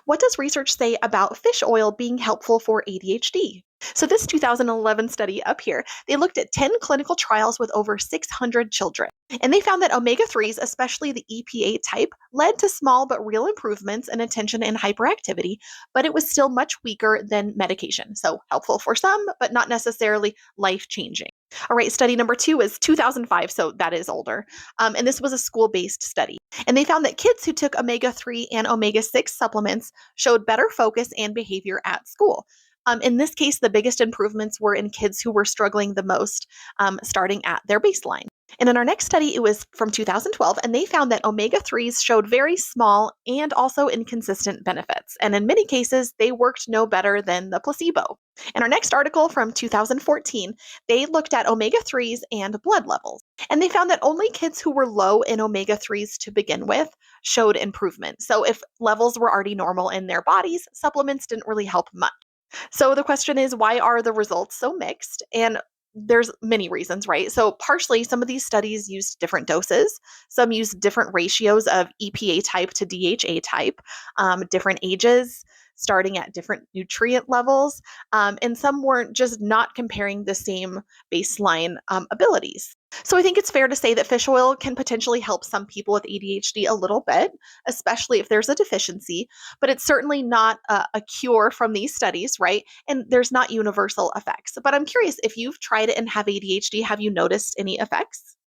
What does research say about fish oil being helpful for ADHD? So, this 2011 study up here, they looked at 10 clinical trials with over 600 children. And they found that omega 3s, especially the EPA type, led to small but real improvements in attention and hyperactivity, but it was still much weaker than medication. So, helpful for some, but not necessarily life changing. All right, study number two is 2005, so that is older. And this was a school based study. And they found that kids who took omega 3 and omega 6 supplements showed better focus and behavior at school. In this case, the biggest improvements were in kids who were struggling the most, starting at their baseline. And in our next study, it was from 2012, and they found that omega 3s showed very small and also inconsistent benefits. And in many cases, they worked no better than the placebo. In our next article from 2014, they looked at omega 3s and blood levels. And they found that only kids who were low in omega 3s to begin with showed improvement. So if levels were already normal in their bodies, supplements didn't really help much. So the question is, why are the results so mixed? And there's many reasons, right? So partially, some of these studies used different doses. Some used different ratios of EPA type to DHA type, different ages, starting at different nutrient levels. And some weren't just not comparing the same baseline abilities. So I think it's fair to say that fish oil can potentially help some people with ADHD a little bit, especially if there's a deficiency, but it's certainly not a cure from these studies, right? And there's not universal effects. But I'm curious, if you've tried it and have ADHD, have you noticed any effects?